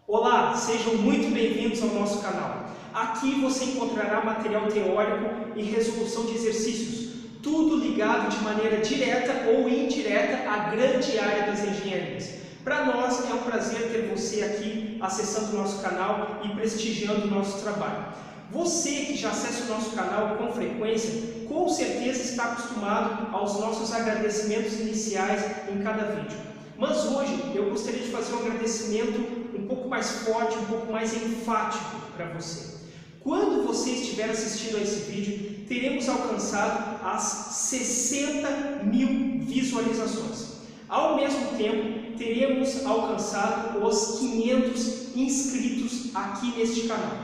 Olá, sejam muito bem-vindos ao nosso canal. Aqui você encontrará material teórico e resolução de exercícios, tudo ligado de maneira direta ou indireta à grande área das engenharias. Para nós é um prazer ter você aqui acessando o nosso canal e prestigiando o nosso trabalho. Você que já acessa o nosso canal com frequência, com certeza está acostumado aos nossos agradecimentos iniciais em cada vídeo. Mas hoje eu gostaria de fazer um agradecimento um pouco mais forte, um pouco mais enfático para você. Quando você estiver assistindo a esse vídeo, teremos alcançado as 60 mil visualizações. Ao mesmo tempo, teremos alcançado os 500 inscritos aqui neste canal.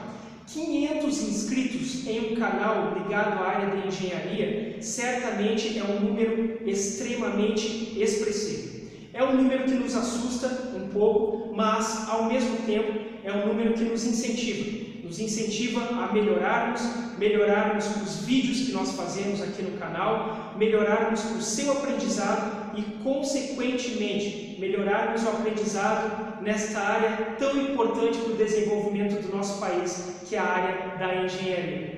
500 inscritos em um canal ligado à área da engenharia, certamente é um número extremamente expressivo. É um número que nos assusta um pouco, mas ao mesmo tempo é um número que nos incentiva a melhorarmos os vídeos que nós fazemos aqui no canal, melhorarmos o seu aprendizado e, consequentemente, melhorarmos o aprendizado nesta área tão importante para o desenvolvimento do nosso país, que é a área da engenharia.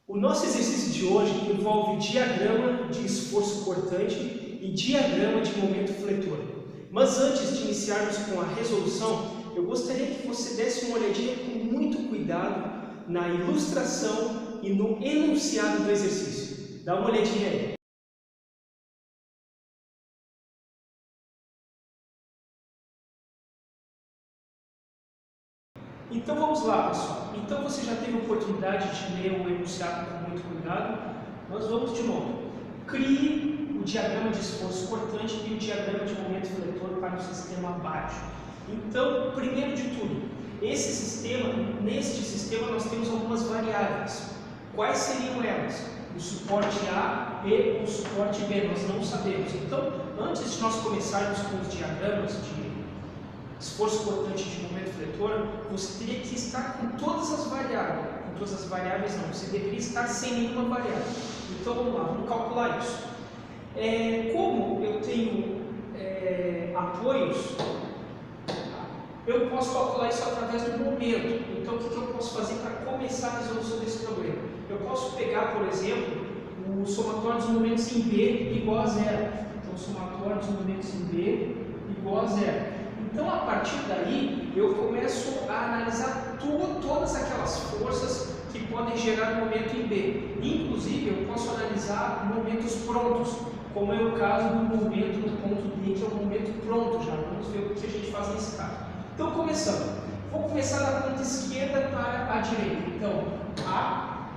O nosso exercício de hoje envolve diagrama de esforço cortante e diagrama de momento fletor. Mas antes de iniciarmos com a resolução, eu gostaria que você desse uma olhadinha com muito cuidado na ilustração e no enunciado do exercício. Dá uma olhadinha aí. Então vamos lá, pessoal. Então você já teve a oportunidade de ler o enunciado com muito cuidado, mas vamos de novo. Crie o diagrama de esforço cortante e o diagrama de momento fletor para o sistema baixo. Então, primeiro de tudo, neste sistema nós temos algumas variáveis. Quais seriam elas? O suporte A e o suporte B, nós não sabemos. Então, antes de nós começarmos com os diagramas de esforço cortante de momento fletor, você teria que estar com todas as variáveis. Com todas as variáveis não, você deveria estar sem nenhuma variável. Então vamos lá, vamos calcular isso. Como eu tenho apoios, eu posso calcular isso através do momento. Então o que eu posso fazer para começar a resolução desse problema? Eu posso pegar, por exemplo, o somatório dos momentos em B igual a zero. Então o somatório dos momentos em B igual a zero. Então, a partir daí, eu começo a analisar todas aquelas forças que podem gerar momento em B. Inclusive, eu posso analisar momentos prontos, como é o caso do momento no ponto D, que é um momento pronto já. Vamos ver o que a gente faz nesse caso. Então, começando. Vou começar da ponta esquerda para a direita. Então, a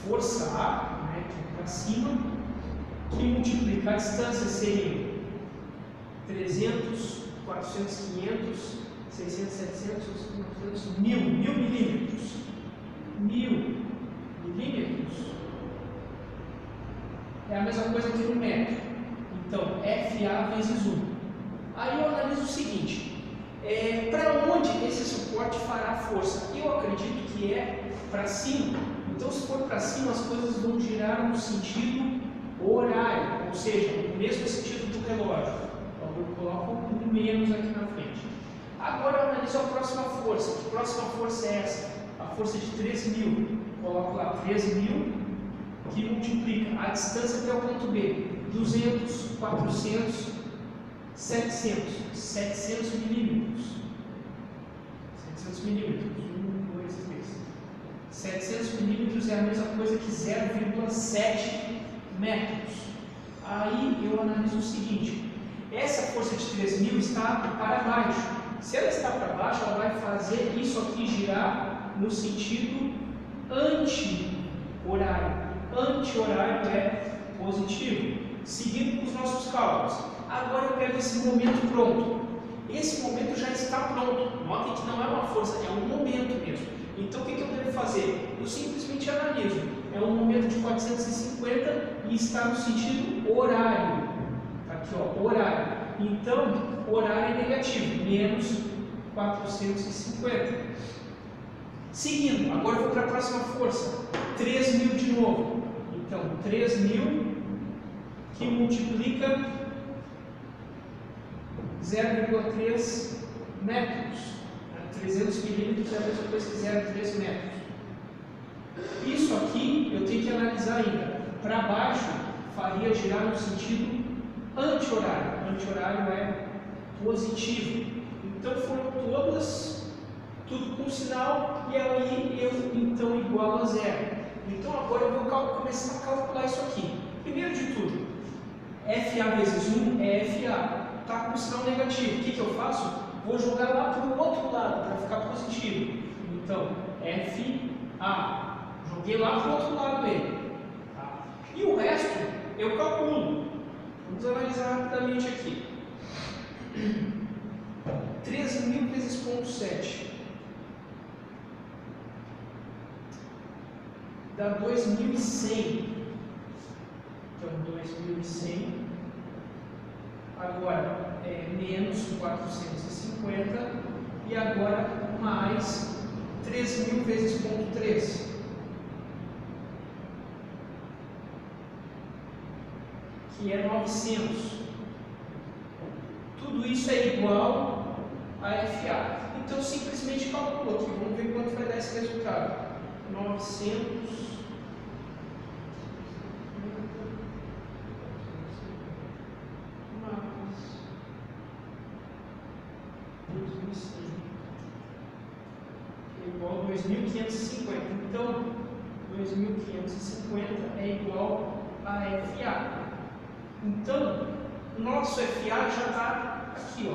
força A, né, que é para cima, que multiplica a distância seria 300, 400, 500, 600, 700, 900, 1000 milímetros. 1000 milímetros é a mesma coisa que no metro. Então, FA vezes 1. Aí eu analiso o seguinte: para onde esse suporte fará força? Eu acredito que é para cima. Então, se for para cima, as coisas vão girar no sentido horário, ou seja, no mesmo sentido do relógio. Eu coloco um menos aqui na frente. Agora eu analiso a próxima força. Que próxima força é essa? A força de 13.000. Coloco lá 13.000, que multiplica a distância até o ponto B. 200, 400, 700. 700 milímetros. 700 milímetros. 1, 2, 3. 700 milímetros é a mesma coisa que 0,7 metros. Aí eu analiso o seguinte: essa força de 3.000 está para baixo. Se ela está para baixo, ela vai fazer isso aqui girar no sentido anti-horário. Anti-horário é positivo. Seguindo com os nossos cálculos. Agora eu pego esse momento pronto. Esse momento já está pronto. Notem que não é uma força, é um momento mesmo. Então o que eu devo fazer? Eu simplesmente analiso. É um momento de 450 e está no sentido horário. Tá aqui, ó, horário. Então, horário é negativo, menos 450. Seguindo, agora eu vou para a próxima força. 3.000 de novo. Então, 3.000 que multiplica 0,3 metros. 300 milímetros é a mesma coisa que 0,3 metros. Isso aqui eu tenho que analisar ainda. Para baixo, faria girar no sentido anti-horário. Anti-horário é positivo. Então foram todas, tudo com sinal, e aí eu então igualo a zero. Então agora eu vou começar a calcular isso aqui. Primeiro de tudo, FA vezes 1 é FA. Está com sinal negativo. O que eu faço? Vou jogar lá para o outro lado, para ficar positivo. Então, FA. Joguei lá para o outro lado dele. Tá? E o resto, eu calculo. Vamos analisar rapidamente aqui. 13.000 vezes 0,7 dá 2.100. Então, 2.100. Agora é menos 450 e agora mais 3.000 vezes 0,3, que é 900. Tudo isso é igual a FA. Então simplesmente calculo aqui, vamos ver quanto vai dar esse resultado. 900 é igual a 2.550. Então, 2.550 é igual a FA. Então, nosso FA já está aqui, ó.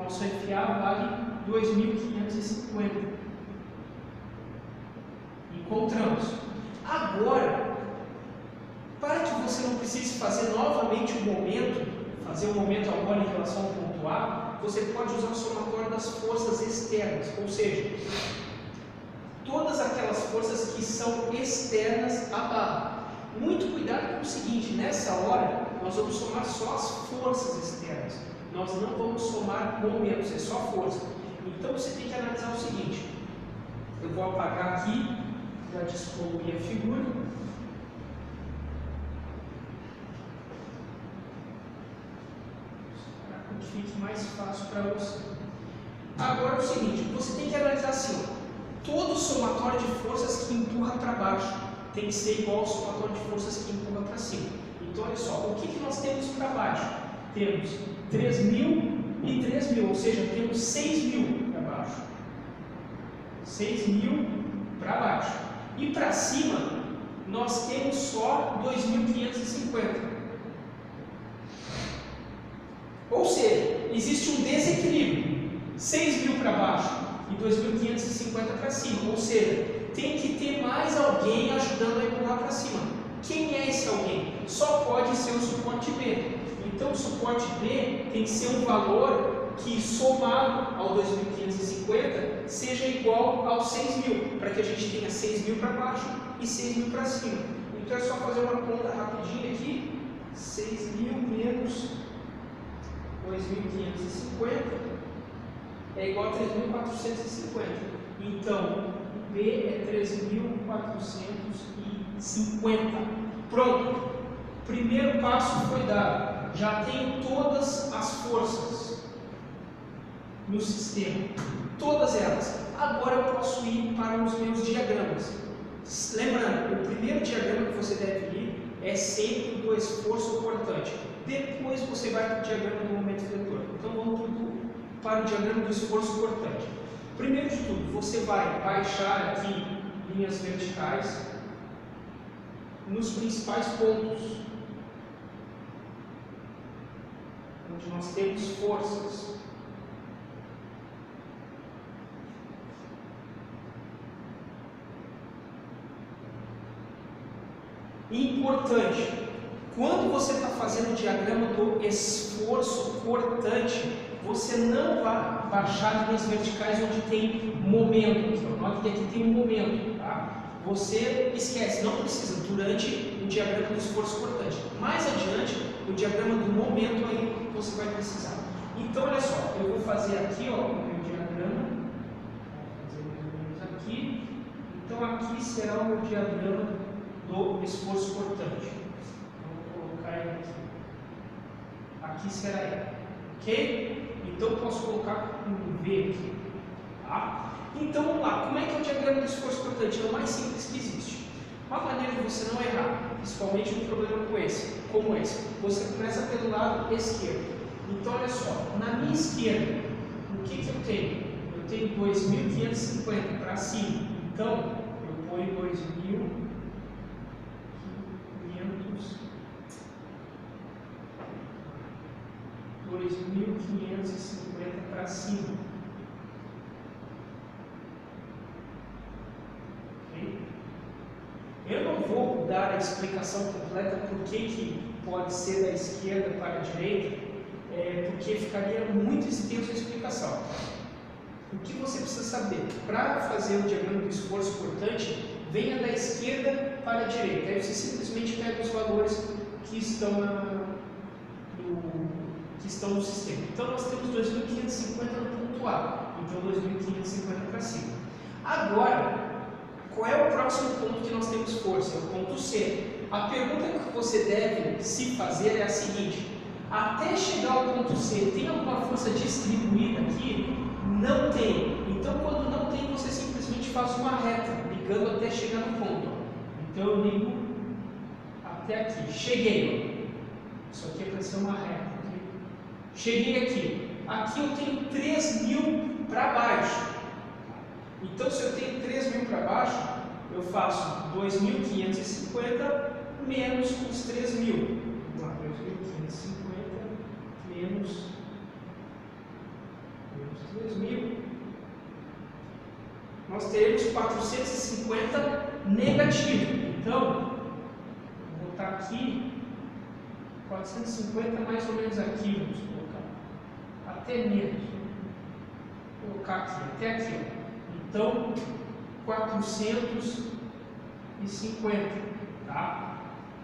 Nosso FA vale 2.550. Encontramos. Agora, para que você não precise fazer novamente o momento, fazer o momento agora em relação ao ponto A, você pode usar o somatório das forças externas, ou seja, todas aquelas forças que são externas à barra. Muito cuidado com o seguinte, nessa hora nós vamos somar só as forças externas, nós não vamos somar momentos, é só força. Então você tem que analisar o seguinte, eu vou apagar aqui, já descolorir a figura. Para que fique mais fácil para você. Agora é o seguinte, você tem que analisar assim, todo somatório de forças que empurra para baixo tem que ser igual ao somatório de forças que empurra para cima. Então, olha só, o que nós temos para baixo? Temos 3.000 e 3.000, ou seja, temos 6.000 para baixo. 6.000 para baixo. E para cima, nós temos só 2.550. Ou seja, existe um desequilíbrio. 6.000 para baixo e 2.550 para cima, ou seja, tem que ter mais alguém ajudando a empurrar para cima. Quem é esse alguém? Só pode ser o suporte B. Então o suporte B tem que ser um valor que somado ao 2.550 seja igual aos 6.000, para que a gente tenha 6.000 para baixo e 6.000 para cima. Então é só fazer uma conta rapidinha aqui, 6.000 menos 2.550 é igual a 3.450. Então, B é 3.450. Pronto. Primeiro passo foi dado. Já tenho todas as forças no sistema. Todas elas. Agora eu posso ir para os meus diagramas. Lembrando, o primeiro diagrama que você deve ir é sempre do esforço cortante. Depois você vai para o diagrama do momento vetor. Então vamos para o diagrama do esforço cortante. Primeiro de tudo, você vai baixar aqui linhas verticais nos principais pontos, onde nós temos forças. Importante, Quando você está fazendo o diagrama do esforço cortante, você não vai baixar linhas verticais onde tem momento. Note que aqui tem um momento, tá? Você esquece, não precisa durante o diagrama do esforço cortante. Mais adiante, o diagrama do momento aí você vai precisar. Então, olha só, eu vou fazer aqui, ó, o meu diagrama. Vou fazer mais ou menos aqui. Então, aqui será o meu diagrama do esforço cortante. Vou colocar ele aqui. Aqui será ele, ok? Então, eu posso colocar um V aqui, tá? Então, vamos lá. Como é que é o diagrama do esforço cortante? É o mais simples que existe. Uma maneira de você não errar, principalmente no problema como esse, você começa pelo lado esquerdo. Então, olha só, na minha esquerda, o que eu tenho? Eu tenho 2.550 para cima. Então, eu ponho 2.550 para cima. Okay? Eu não vou dar a explicação completa por que pode ser da esquerda para a direita, porque ficaria muito extenso a explicação. O que você precisa saber? Para fazer o diagrama do esforço cortante, venha da esquerda para a direita. Aí você simplesmente pega os valores que estão no sistema. Então, nós temos 2.550 no ponto A. Então, 2.550 para cima. Agora, qual é o próximo ponto que nós temos força? É o ponto C. A pergunta que você deve se fazer é a seguinte: até chegar ao ponto C, tem alguma força distribuída aqui? Não tem. Então, quando não tem, você simplesmente faz uma reta, ligando até chegar no ponto. Então, eu ligo até aqui. Cheguei. Isso aqui é para ser uma reta. Okay? Cheguei aqui. Aqui eu tenho 3.000 para baixo. Então, se eu tenho 3.000 para baixo, eu faço 2.550 menos os 3.000. Vamos lá, 2.550 menos 3.000. Nós teremos 450 negativo. Então, vou botar aqui 450 mais ou menos aqui, vamos colocar. Até menos. Vou colocar aqui, até aqui, ó. Então, 450, tá?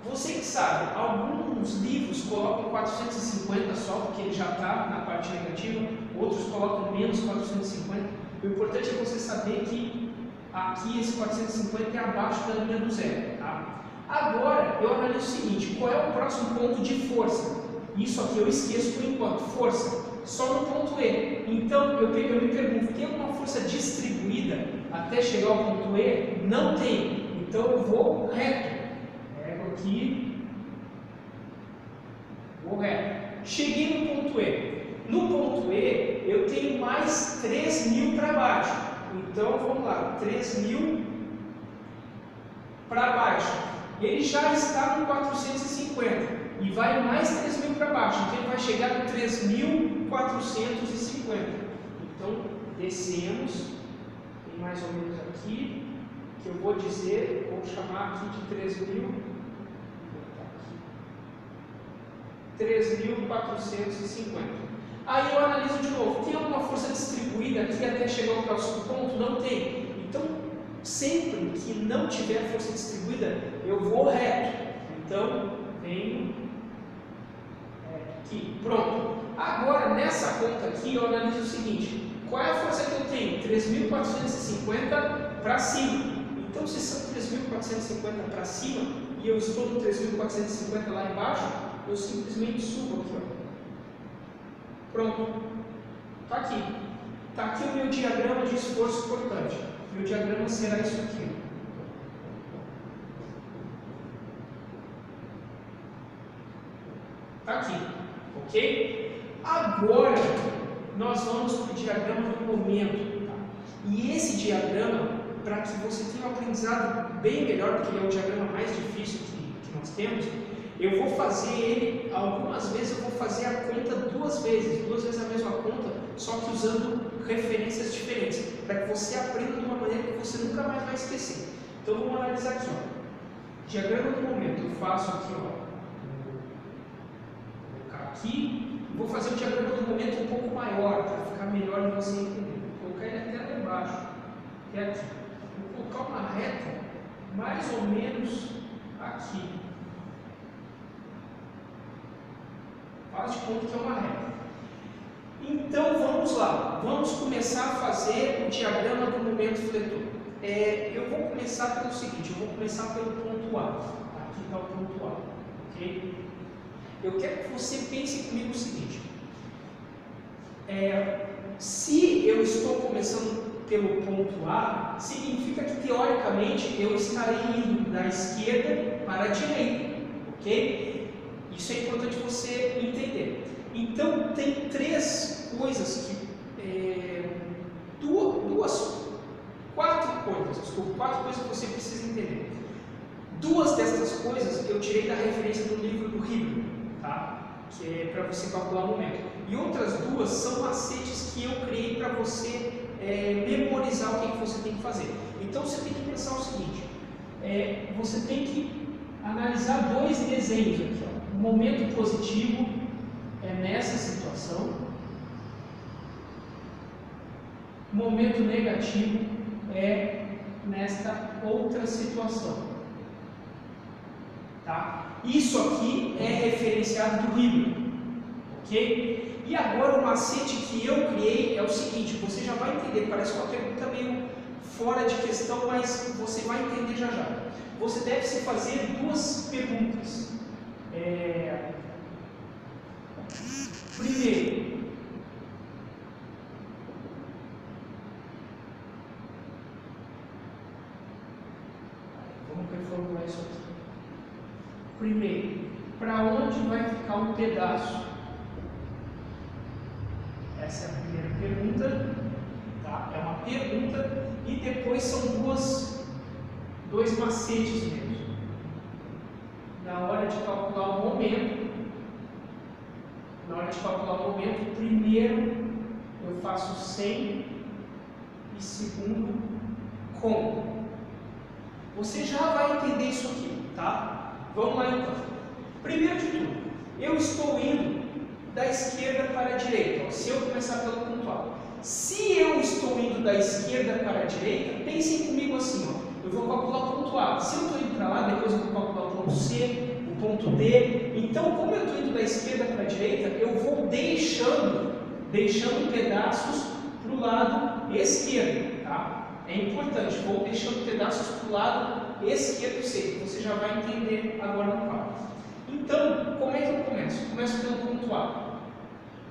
Você que sabe, alguns livros colocam 450 só, porque ele já está na parte negativa, outros colocam menos 450. O importante é você saber que aqui esse 450 é abaixo da linha do zero, tá? Agora, eu analiso o seguinte: qual é o próximo ponto de força? Isso aqui eu esqueço por enquanto, força. Só no ponto E. Então, eu me pergunto, tem alguma força distribuída até chegar ao ponto E? Não tem. Então, eu vou reto. Pego aqui. Vou reto. Cheguei no ponto E. No ponto E, eu tenho mais 3.000 para baixo. Então, vamos lá. 3.000 para baixo. Ele já está no 450. E vai mais 3.000 para baixo, então ele vai chegar no 3.450. Então, descemos, tem mais ou menos aqui, que eu vou dizer, vou chamar aqui de 3.450. Aí eu analiso de novo, tem alguma força distribuída aqui até chegar ao próximo ponto? Não tem. Então, sempre que não tiver força distribuída, eu vou reto. Então, venho aqui. Pronto. Agora, nessa conta aqui, eu analiso o seguinte: qual é a força que eu tenho? 3.450 para cima. Então, se são 3.450 para cima e eu estou no 3.450 lá embaixo, eu simplesmente subo aqui, ó. Pronto. Está aqui. Está aqui o meu diagrama de esforço cortante. Meu diagrama será isso aqui. Está aqui. Ok? Agora, nós vamos para o diagrama do momento. Tá? E esse diagrama, para que você tenha um aprendizado bem melhor, porque ele é o diagrama mais difícil que nós temos, eu vou fazer ele, algumas vezes eu vou fazer a conta duas vezes a mesma conta, só que usando referências diferentes, para que você aprenda de uma maneira que você nunca mais vai esquecer. Então vamos analisar aqui, ó. Diagrama do momento, eu faço aqui, ó, aqui, vou fazer o diagrama do momento um pouco maior, para ficar melhor de você entender. Vou colocar ele até lá embaixo, que é aqui. Vou colocar uma reta mais ou menos aqui. Faz de conta que é uma reta. Então vamos lá, vamos começar a fazer o diagrama do momento fletor. Eu vou começar pelo seguinte, eu vou começar pelo ponto A. Aqui está o ponto A, ok? Eu quero que você pense comigo o seguinte, se eu estou começando pelo ponto A, significa que teoricamente eu estarei indo da esquerda para a direita, ok? Isso é importante você entender. Então tem três coisas quatro coisas que você precisa entender. Duas destas coisas eu tirei da referência do livro do Hebrew, tá? Que é para você calcular o momento. E outras duas são macetes que eu criei para você memorizar o que você tem que fazer. Então você tem que pensar o seguinte, você tem que analisar dois desenhos aqui, ó. O momento positivo é nessa situação, o momento negativo é nesta outra situação, tá? Isso aqui é referenciado do Hebrew, ok? E agora o macete que eu criei é o seguinte, você já vai entender, parece uma pergunta meio fora de questão, mas você vai entender já já. Você deve se fazer duas perguntas. Primeiro, vamos reformular isso aqui. Primeiro, para onde vai ficar um pedaço? Essa é a primeira pergunta, tá? É uma pergunta e depois são dois macetes mesmo. Na hora de calcular o momento, primeiro eu faço sem e segundo com. Você já vai entender isso aqui, tá? Vamos lá então. Primeiro de tudo, eu estou indo da esquerda para a direita. Se eu começar pelo ponto A. Se eu estou indo da esquerda para a direita, pensem comigo assim, ó. Eu vou calcular o ponto A. Se eu estou indo para lá, depois eu vou calcular o ponto C, o ponto D. Então, como eu estou indo da esquerda para a direita, eu vou deixando pedaços para o lado esquerdo, tá? É importante, vou deixando pedaços para o lado esquerdo sempre. Você já vai entender agora no papo. Então, como é que eu começo? Começo pelo ponto A.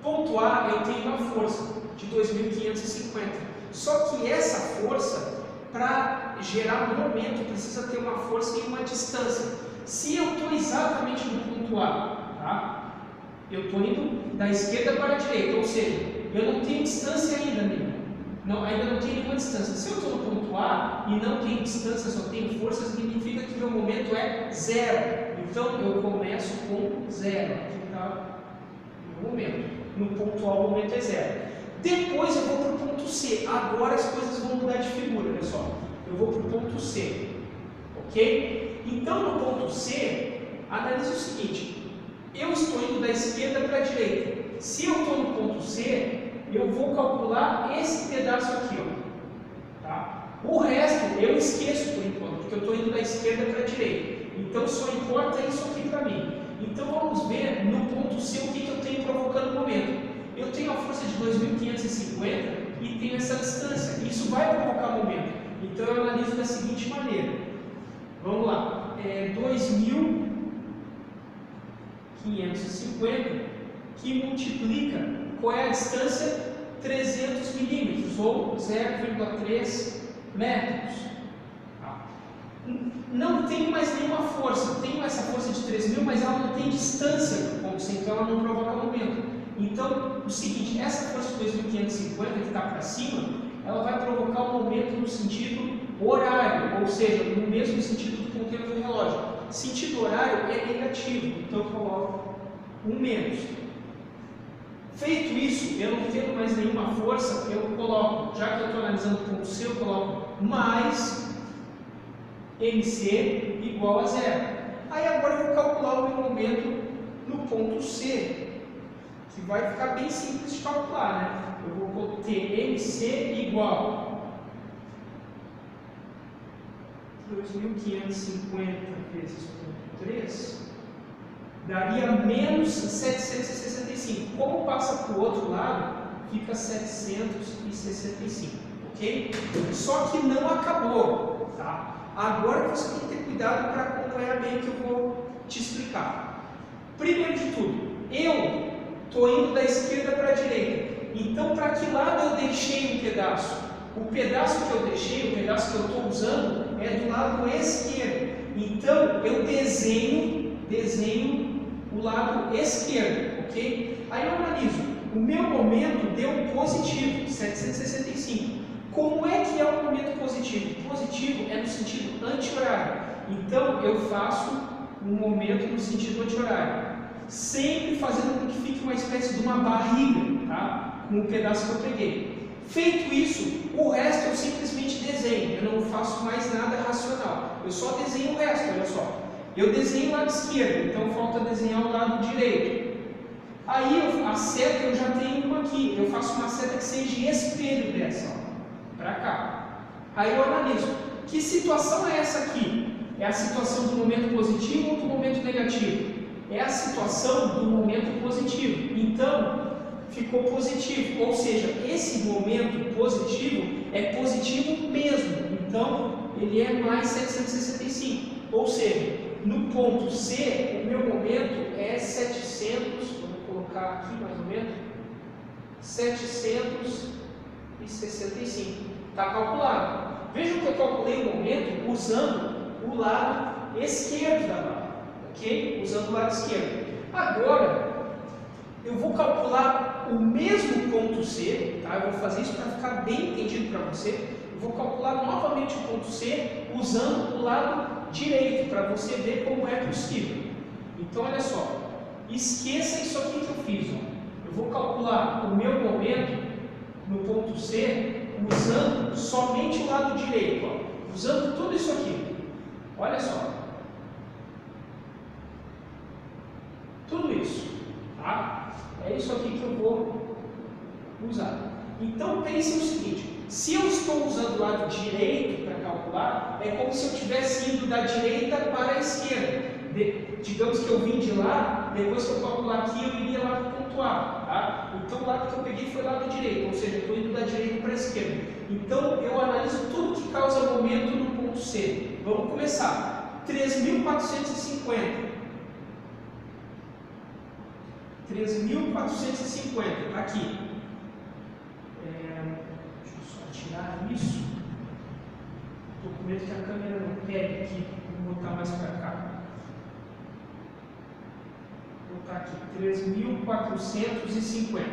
Ponto A, eu tenho uma força de 2.550. Só que essa força, para gerar momento, precisa ter uma força e uma distância. Se eu estou exatamente no ponto A, tá? Eu estou indo da esquerda para a direita, ou seja, eu não tenho distância ainda, ainda não tenho nenhuma distância. Se eu estou no ponto A e não tenho distância, só tenho força, significa que meu momento é zero. Então eu começo com zero. Aqui está o momento. No ponto A o momento é zero. Depois eu vou para o ponto C. Agora as coisas vão mudar de figura, pessoal. Eu vou para o ponto C. Ok? Então no ponto C, analise o seguinte. Eu estou indo da esquerda para a direita. Se eu estou no ponto C, eu vou calcular esse pedaço aqui, ó. Tá? O resto eu esqueço por enquanto, porque eu estou indo da esquerda para a direita. Então só importa isso aqui para mim. Então vamos ver no ponto C o que eu tenho provocando o momento. Eu tenho a força de 2.550 e tenho essa distância. Isso vai provocar momento. Então eu analiso da seguinte maneira. Vamos lá. 2.550 que multiplica, qual é a distância? 300 milímetros ou 0,3 metros. Não tenho mais nenhuma força. Tenho essa força de 3.000, mas ela não tem distância do ponto C, então ela não provoca momento. Então, o seguinte, essa força de 2.550 que está para cima, ela vai provocar um momento no sentido horário, ou seja, no mesmo sentido do ponteiro do relógio. Sentido horário é negativo, então eu coloco um menos. Feito isso, eu não tendo mais nenhuma força, eu coloco, já que eu estou analisando o ponto C, eu coloco mais MC igual a zero. Aí agora eu vou calcular o meu momento no ponto C. que vai ficar bem simples de calcular, né? Eu vou ter MC igual 2.550 vezes 0,3 daria menos 765. Como passa para o outro lado, fica 765, ok? Só que não acabou, tá? Agora você tem que ter cuidado para acompanhar bem o que eu vou te explicar. Primeiro de tudo, eu estou indo da esquerda para a direita. Então, para que lado eu deixei um pedaço? O pedaço que eu deixei, o pedaço que eu estou usando, é do lado esquerdo. Então, eu desenho o lado esquerdo, ok? Aí eu analiso. O meu momento deu positivo, 765. Como é que é o momento positivo? Positivo é no sentido anti-horário. Então, eu faço um momento no sentido anti-horário. Sempre fazendo com que fique uma espécie de uma barriga, tá? Com o pedaço que eu peguei. Feito isso, o resto eu simplesmente desenho. Eu não faço mais nada racional. Eu só desenho o resto, olha só. Eu desenho o lado esquerdo, então falta desenhar o lado direito. Aí a seta eu já tenho uma aqui. Eu faço uma seta que seja espelho dessa, para cá. Aí eu analiso. Que situação é essa aqui? É a situação do momento positivo ou do momento negativo? É a situação do momento positivo. Então, ficou positivo. Ou seja, esse momento positivo é positivo mesmo. Então, ele é mais 765. Ou seja, no ponto C, o meu momento é 700, vou colocar aqui mais ou menos, 765. Está calculado. Vejam que eu calculei o momento usando o lado esquerdo da barra. Ok? Usando o lado esquerdo. Agora, eu vou calcular o mesmo ponto C, tá? Eu vou fazer isso para ficar bem entendido para você. Eu vou calcular novamente o ponto C usando o lado direito, para você ver como é possível. Então, olha só. Esqueça isso aqui que eu fiz. Ó. Eu vou calcular o meu momento no ponto C usando somente o lado direito. Ó. Usando tudo isso aqui. Olha só. Tudo isso, tá? É isso aqui que eu vou usar. Então pense o seguinte: se eu estou usando o lado direito para calcular, é como se eu tivesse indo da direita para a esquerda. Digamos que eu vim de lá, depois que eu calcular aqui, eu iria lá para o ponto A, tá? Então o lado que eu peguei foi o lado direito, ou seja, eu estou indo da direita para a esquerda. Então eu analiso tudo que causa momento no ponto C. Vamos começar. 3.450. 3.450, aqui. Deixa eu só tirar isso. Estou com medo que a câmera não pegue aqui. Vou botar mais para cá. Vou botar aqui. 3.450.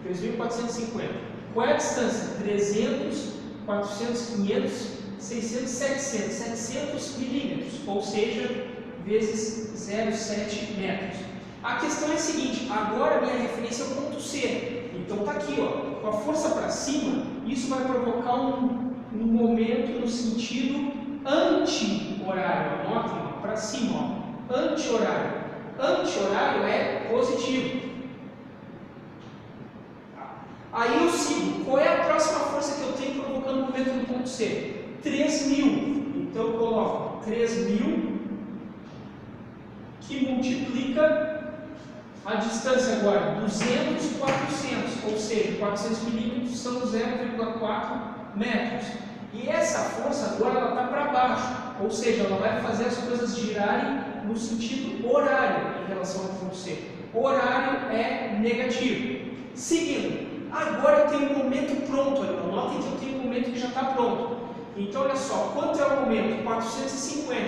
3.450. Qual é a distância? 300, 400, 500, 600, 700. 700 milímetros, ou seja, vezes 0,7 metros. A questão é a seguinte: agora a minha referência é o ponto C. Então está aqui, ó, com a força para cima, isso vai provocar um momento no sentido anti-horário. Anotem, para cima, ó, anti-horário. Anti-horário é positivo. Aí eu sigo. Qual é a próxima força que eu tenho provocando o momento no ponto C? 3.000. Então eu coloco 3.000 que multiplica a distância agora, 200, 400, ou seja, 400 milímetros são 0,4 metros. E essa força agora ela está para baixo, ou seja, ela vai fazer as coisas girarem no sentido horário em relação ao ponto C. Horário é negativo. Seguindo, agora eu tenho um momento pronto. Notem que eu tenho um momento que já está pronto. Então, olha só, quanto é o momento? 450.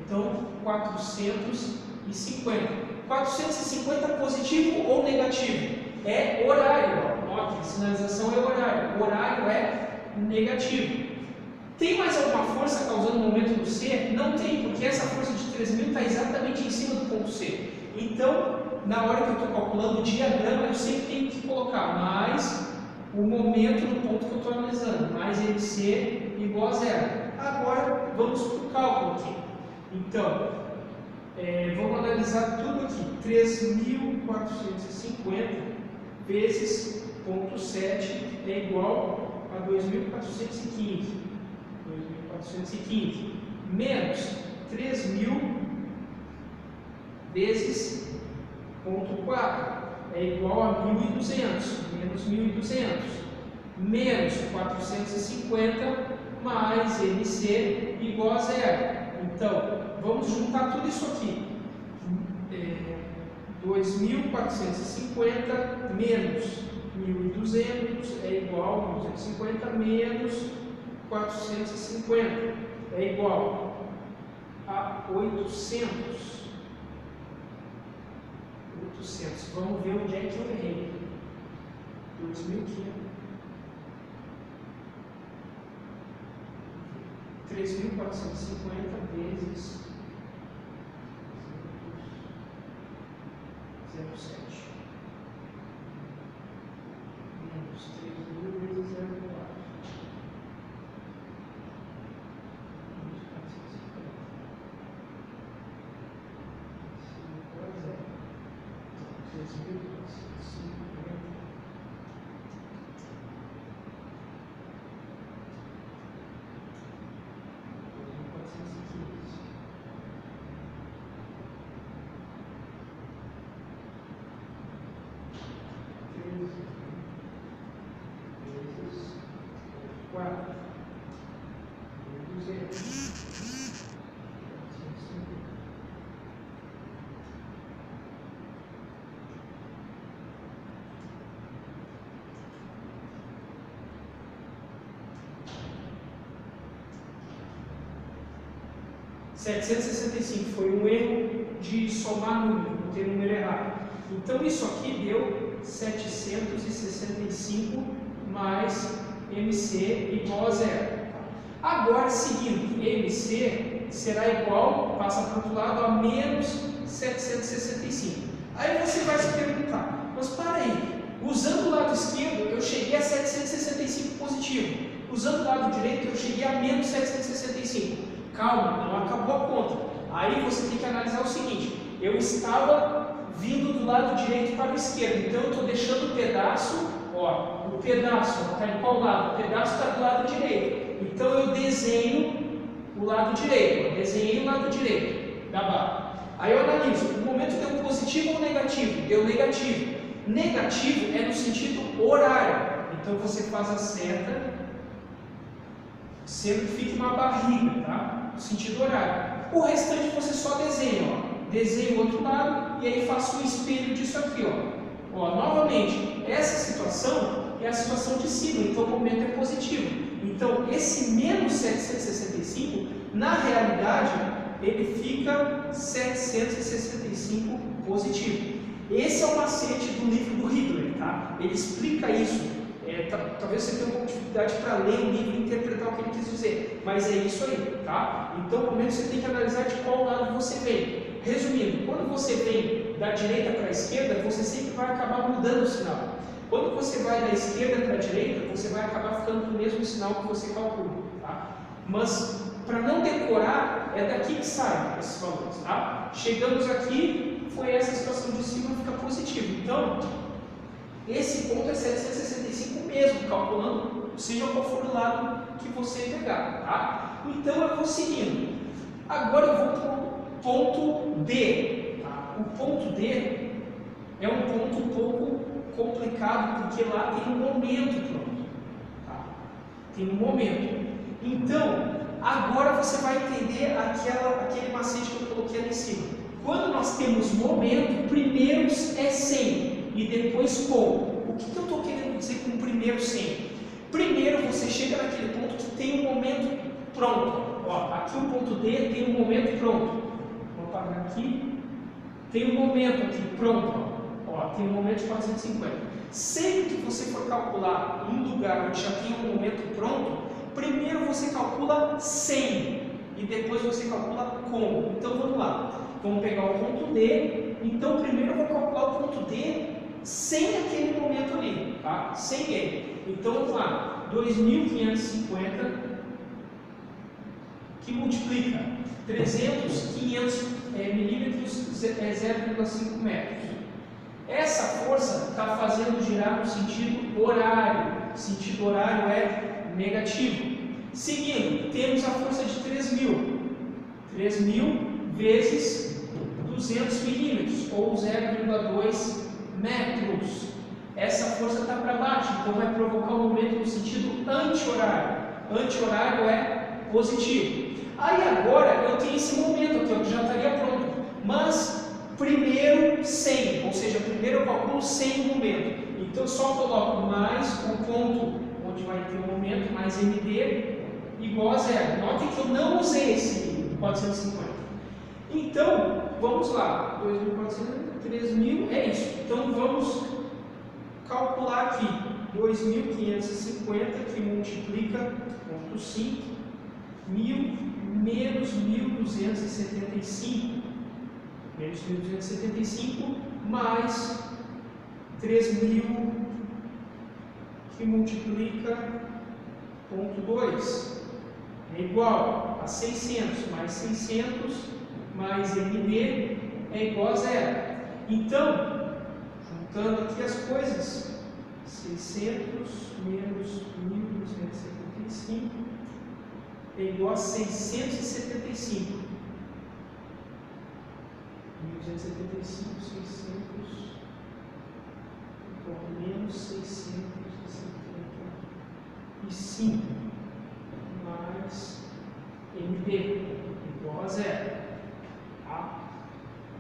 Então, 450. 450 positivo ou negativo? É horário. Notem, sinalização é horário. Horário é negativo. Tem mais alguma força causando momento no C? Não tem, porque essa força de 3.000 está exatamente em cima do ponto C. Então, na hora que eu estou calculando o diagrama, eu sempre tenho que colocar mais o momento no ponto que eu estou analisando, mais MC igual a zero. Agora, vamos para o cálculo aqui. Então, vamos analisar tudo aqui. 3.450 vezes 0,7 é igual a 2.415. 2.415 menos 3.000 vezes 0,4 é igual a 1.200, menos 1.200, menos 450 mais MC igual a 0. Então, vamos juntar tudo isso aqui. 2.450 menos 1.200 é igual a 1.250 menos 450 é igual a 800. Vamos ver onde é que eu errei. 2.500. 3.450 vezes 0,7 menos 3.000 vezes 0,4 menos 450 igual a 0. 3.450 765 foi um erro de somar número, não ter número errado. Então isso aqui deu 765 mais MC igual a 0. Agora, seguindo, MC será igual, passa para o outro lado, a menos 765. Aí você vai se perguntar, mas para aí, usando o lado esquerdo eu cheguei a 765 positivo, usando o lado direito eu cheguei a menos 765. Calma, não acabou a conta. Aí você tem que analisar o seguinte, eu estava vindo do lado direito para o esquerdo, então eu estou deixando o pedaço, ó, o pedaço está em qual lado? O pedaço está do lado direito. Então eu desenho o lado direito, desenhei o lado direito da barra. Aí eu analiso, o momento deu positivo ou negativo? Deu negativo. Negativo é no sentido horário. Então você faz a seta, sendo que fica uma barriga, tá? No sentido horário. O restante você só desenha, ó. Desenho o outro lado e aí faço um espelho disso aqui, ó. Ó, novamente, essa situação é a situação de cima, então o momento é positivo. Então, esse menos 765, na realidade, ele fica 765 positivo. Esse é o macete do livro do Hitler, tá? Ele explica isso. Talvez você tenha um pouco de dificuldade para ler o livro e interpretar o que ele quis dizer, mas é isso aí, tá? Então, no momento, você tem que analisar de qual lado você vem. Resumindo, quando você vem da direita para a esquerda, você sempre vai acabar mudando o sinal. Quando você vai da esquerda para a direita, você vai acabar ficando com o mesmo sinal que você calcula, tá? Mas, para não decorar, é daqui que saem esses valores, tá? Chegamos aqui, foi essa situação de cima, fica positivo. Então, esse ponto é 765 mesmo, calculando, seja qual for o lado que você pegar, tá? Então, eu vou seguindo. Agora eu vou para o ponto D. Tá? O ponto D é um ponto um pouco complicado, porque lá tem um momento pronto. Tá? Tem um momento. Então, agora você vai entender aquele macete que eu coloquei ali em cima. Quando nós temos momento, primeiro é sem e depois com. O que eu estou querendo dizer com primeiro sem? Primeiro você chega naquele ponto que tem um momento pronto. Ó, aqui o ponto D tem um momento pronto. Vou apagar aqui. Tem um momento aqui pronto. Ó, tem um momento de 450. Sempre que você for calcular em um lugar onde já tem um momento pronto, primeiro você calcula sem e depois você calcula com. Então vamos lá. Vamos pegar o ponto D. Então primeiro eu vou calcular o ponto D sem aquele momento ali, tá? Sem ele. Então vamos lá. 2.550 que multiplica 300, 500 milímetros, 0,5 metros. Essa força está fazendo girar no sentido horário. Sentido horário é negativo. Seguindo, temos a força de 3.000. 3.000 vezes 200 milímetros, ou 0,2 metros. Essa força está para baixo, então vai provocar um momento no sentido anti-horário. Anti-horário é positivo. Aí agora eu tenho esse momento aqui, ó, que já estaria pronto. Mas primeiro 100, ou seja, primeiro eu calculo 100 o momento. Então eu só coloco mais o ponto onde vai ter o momento, mais MD, igual a zero. Notem que eu não usei esse 450. Então, vamos lá. 2.400, 3.000, é isso. Então vamos calcular aqui. 2.550 que multiplica 0,5, 1.000 menos 1.275. Menos 1.275 mais 3.000 que multiplica 0,2 é igual a 600 mais 600 mais MD é igual a zero. Então, juntando aqui as coisas, 600 menos 1.275 é igual a 675. 1.275, 600, então menos 675 mais MD igual a zero. Tá?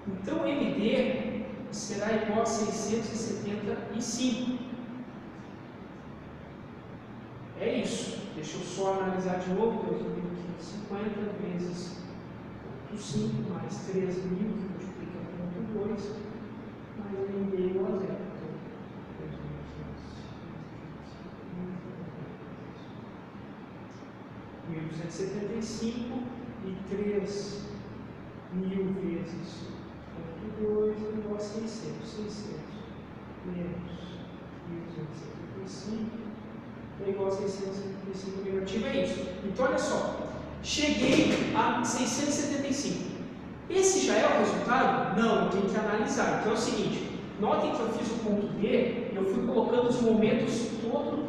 Então MD será igual a 675. É isso. Deixa eu só analisar de novo. 2.550 vezes 5 mais 3.000 que multiplica 0,2 mais MD igual a zero. Então, 1.275 e 3.000 vezes 0,2 igual a 600. 600 menos 1.275 é igual a 675 negativo, é isso. Então, olha só. Cheguei a 675. Esse já é o resultado? Não, eu tenho que analisar. Então é o seguinte, notem que eu fiz o ponto D, eu fui colocando os momentos todos,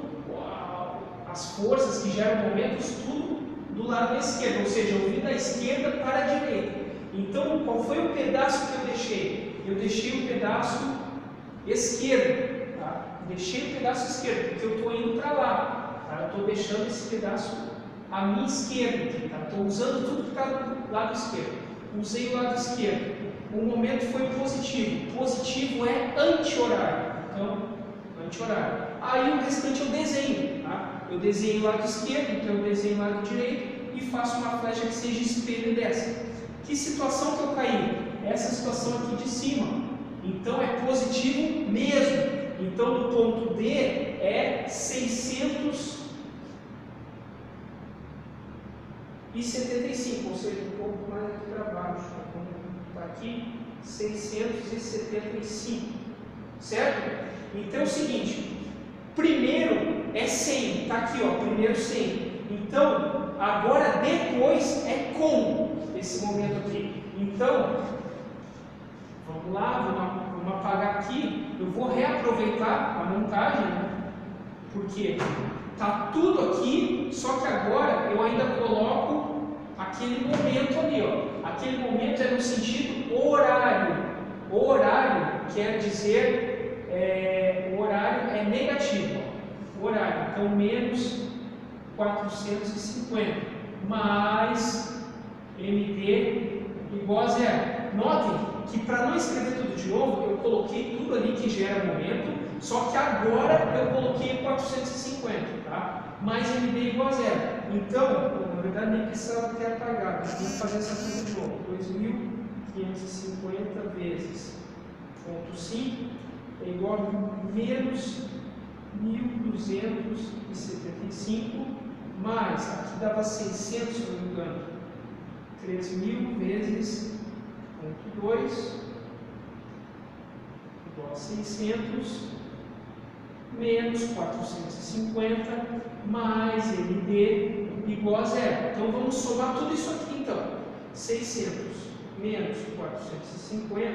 as forças que geram momentos, tudo do lado da esquerda, ou seja, eu vim da esquerda para a direita. Então, qual foi o pedaço que eu deixei? Eu deixei o pedaço esquerdo, tá? Deixei o pedaço esquerdo, porque eu estou indo para lá, tá? Eu estou deixando esse pedaço à minha esquerda, tá? Estou usando tudo que está do lado esquerdo. Usei o lado esquerdo. O momento foi positivo. Positivo é anti-horário. Então, anti-horário. Aí o restante eu desenho, tá? Eu desenho o lado esquerdo, então eu desenho o lado direito e faço uma flecha que seja espelho dessa. Que situação que eu caí? Essa situação aqui de cima. Então é positivo mesmo. Então no ponto D é 675, ou seja, um pouco mais aqui para baixo. Está aqui 675, certo? Então é o seguinte, primeiro é 100, está aqui, ó, primeiro 100. Então, agora depois é com esse momento aqui. Então, vamos lá, vamos apagar aqui. Eu vou reaproveitar a montagem, né? Porque está tudo aqui, só que agora eu ainda coloco aquele momento ali, ó. Aquele momento é no sentido horário. O horário quer dizer, o horário é negativo, ó. O horário, então menos 450 mais MD igual a zero. Notem que para não escrever tudo de novo, eu coloquei tudo ali que gera momento, só que agora eu coloquei 450, tá? Mais MD igual a zero. Então, na verdade nem precisava ter apagado, eu tenho que fazer essa conta de novo. 2.550 vezes 0,5 é igual a menos 1.275 mais, aqui dava 600, se não me engano, 3.000 vezes 0,2 igual a 600 menos 450 mais MD igual a zero. Então vamos somar tudo isso aqui então. 600 menos 450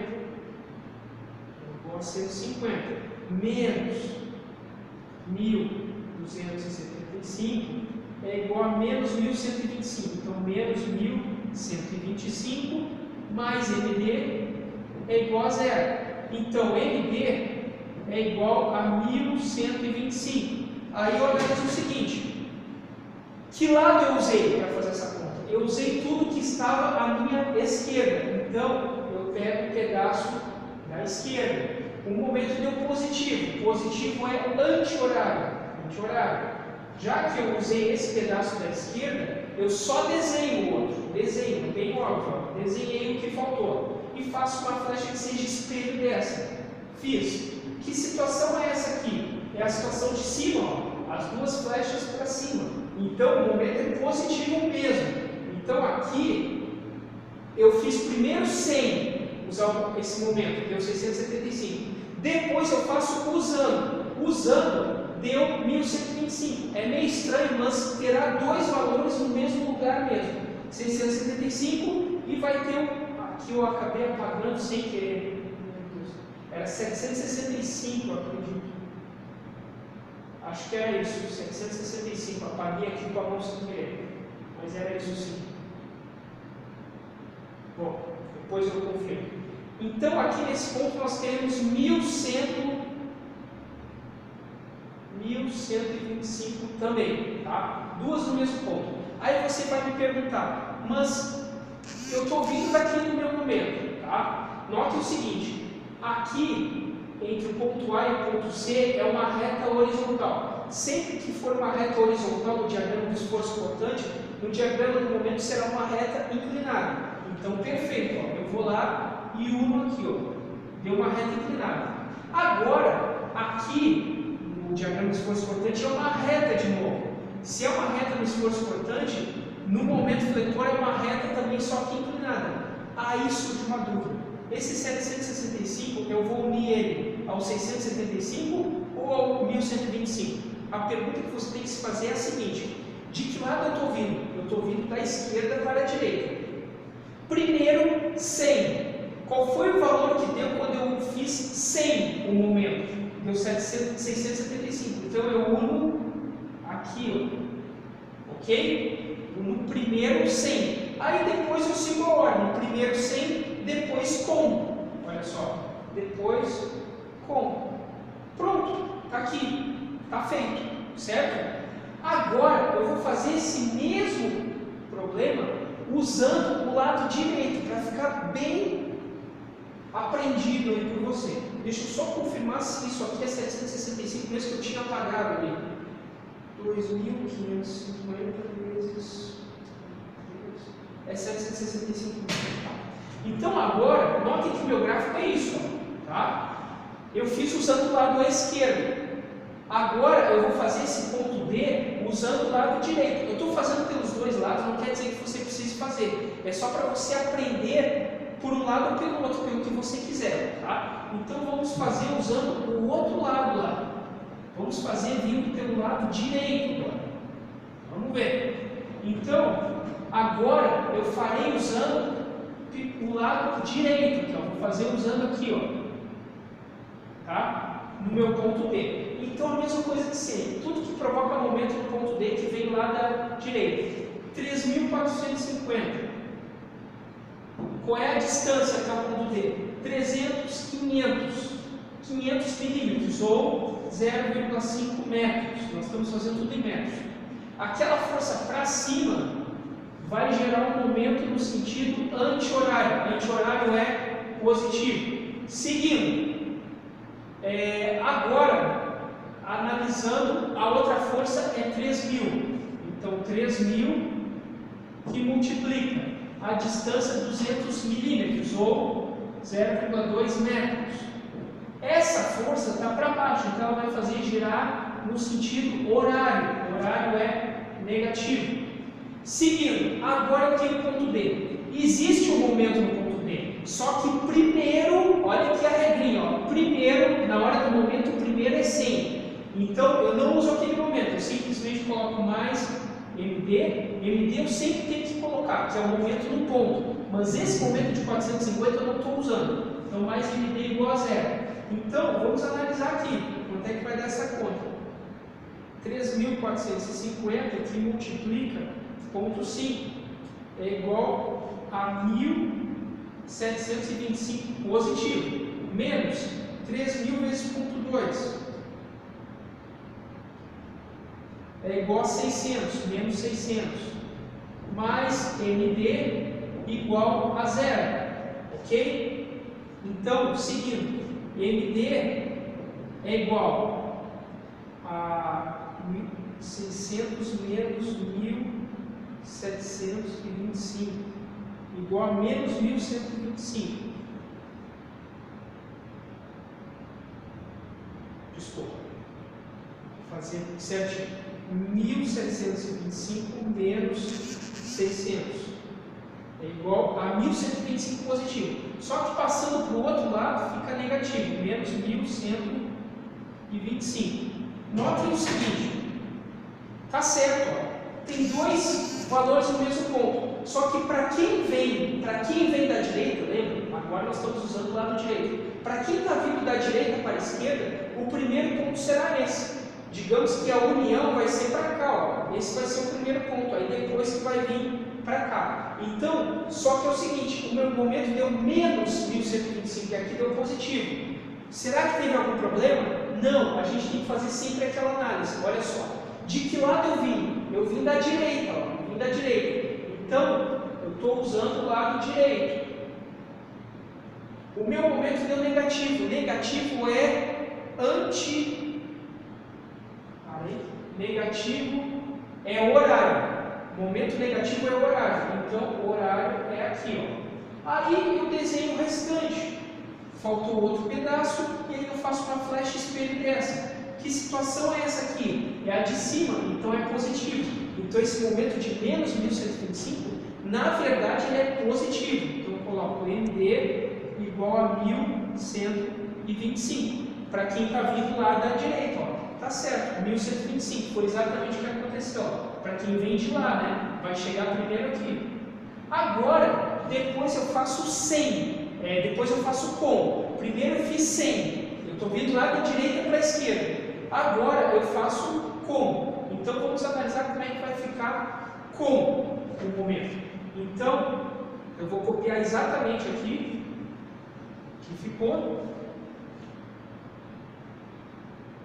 igual igual a 150, menos 1.275 é igual a menos 1.125. Então, menos 1.125 mais MD é igual a zero. Então, MD é igual a 1.125. Aí eu analiso o seguinte: que lado eu usei para fazer essa conta? Eu usei tudo que estava à minha esquerda. Então, eu pego um pedaço da esquerda. O momento deu positivo. Positivo é anti-horário. Já que eu usei esse pedaço da esquerda, eu só desenho o outro. Desenho, bem óbvio. Desenhei o que faltou. E faço uma flecha que seja espelho dessa. Fiz. Que situação é essa aqui? É a situação de cima, ó. As duas flechas para cima. Então, o momento é positivo mesmo. Então, aqui, eu fiz primeiro 100, usar esse momento, deu 675. Depois eu faço usando. Usando, deu 1125. É meio estranho, mas terá dois valores no mesmo lugar mesmo. 675 e vai ter aqui eu acabei apagando sem querer. Era 765, acredito. Acho que era isso, 765. Apaguei aqui com a mão sem querer. Mas era isso sim. Bom, depois eu confirmo. Então, aqui nesse ponto nós temos 1125 também, tá? Duas no mesmo ponto. Aí você vai me perguntar, mas eu estou vindo daqui no meu momento, tá? Note o seguinte, aqui, entre o ponto A e o ponto C, é uma reta horizontal. Sempre que for uma reta horizontal no diagrama do esforço cortante, no diagrama do momento será uma reta inclinada. Então, perfeito, ó. Eu vou lá e uno aqui, ó. Deu uma reta inclinada. Agora, aqui, no diagrama do esforço cortante, é uma reta de novo. Se é uma reta no esforço cortante, no momento fletor é uma reta também, só que inclinada. Aí surge uma dúvida. Esse 765, eu vou unir ele ao 675 ou ao 1125? A pergunta que você tem que se fazer é a seguinte: de que lado eu estou vindo? Eu estou vindo da esquerda para a direita. Primeiro, 100. Qual foi o valor que deu quando eu fiz 100 o momento? Deu 675. Então eu uno aqui, ó. Ok? Uno primeiro 100. Aí depois eu sigo a ordem. Primeiro 100, depois com. Olha só. Depois com. Pronto. Está aqui. Está feito. Certo? Agora eu vou fazer esse mesmo problema usando o lado direito, para ficar bem aprendido aí por você. Deixa eu só confirmar se isso aqui é 765, mesmo que eu tinha apagado ali. 2.550 vezes... é 765. Então agora, notem que o meu gráfico é isso, ó, tá? Eu fiz usando o lado esquerdo. Agora eu vou fazer esse ponto D usando o lado direito. Eu estou fazendo pelos dois lados, não quer dizer que você precise fazer. É só para você aprender por um lado ou pelo outro, pelo que você quiser, tá? Então vamos fazer usando o outro lado lá. Vamos fazer vindo pelo lado direito agora. Vamos ver. Então, agora eu farei usando o lado direito, então vou fazer usando aqui, ó. Tá? No meu ponto D. Então a mesma coisa que sempre, tudo que provoca momento no ponto D que vem lá da direita. 3.450. Qual é a distância até o ponto D? 500 milímetros ou 0,5 metros. Nós estamos fazendo tudo em metros. Aquela força para cima vai gerar um momento no sentido anti-horário. Anti-horário é positivo. Seguindo. Agora, analisando, a outra força é 3.000. Então, 3.000 que multiplica a distância 200 milímetros ou 0,2 metros. Essa força está para baixo, então ela vai fazer girar no sentido horário. O horário é negativo. Seguindo, agora eu tenho o ponto D. Existe um momento no ponto D. Só que primeiro, olha aqui a regrinha, ó. Primeiro, na hora do momento, o primeiro é 100. Então, eu não uso aquele momento, eu simplesmente coloco mais MD. MD eu sempre tenho que colocar, que é o momento no ponto. Mas esse momento de 450 eu não estou usando. Então, mais MD igual a zero. Então, vamos analisar aqui. Quanto é que vai dar essa conta? 3.450 que multiplica 0,5 é igual a 1.725 positivo, menos 3.000 vezes 0,2 é igual a 600, menos 600, mais MD igual a 0, ok? Então, seguindo, MD é igual a 600 menos 1.725, igual a menos 1.125. Desculpa, vou fazer certinho. 1.725 menos 600 é igual a 1.125 positivo. Só que passando para o outro lado fica negativo, menos 1.125. Notem o seguinte, tá certo, ó, tem dois valores no mesmo ponto. Só que para quem vem da direita, lembra? Agora nós estamos usando o lado direito. Para quem está vindo da direita para a esquerda, o primeiro ponto será esse. Digamos que a união vai ser para cá, ó. Esse vai ser o primeiro ponto, aí depois que vai vir para cá. Então, só que é o seguinte, o meu momento deu menos 1.125 e aqui deu positivo. Será que teve algum problema? Não, a gente tem que fazer sempre aquela análise. Olha só, de que lado eu vim? Eu vim da direita, ó. Eu vim da direita. Então, eu estou usando o lado direito. O meu momento deu negativo. Negativo é negativo é horário. Momento negativo é horário. Então, horário é aqui, ó. Aí eu desenho o restante. Faltou outro pedaço e aí eu faço uma flecha espelho dessa. Que situação é essa aqui? É a de cima, então é positivo. Então, esse momento de menos 1.125, na verdade, ele é positivo. Então, eu coloco MD igual a 1.125. Para quem está vindo lá da direita, ó. Tá certo, 1.125, foi exatamente o que aconteceu. Para quem vem de lá, né? Vai chegar primeiro aqui. Agora, depois eu faço 100. Depois eu faço com. Primeiro eu fiz 100. Eu estou vindo lá da direita para a esquerda. Agora eu faço com. Então vamos analisar como é que vai ficar com o momento. Então, eu vou copiar exatamente aqui que ficou.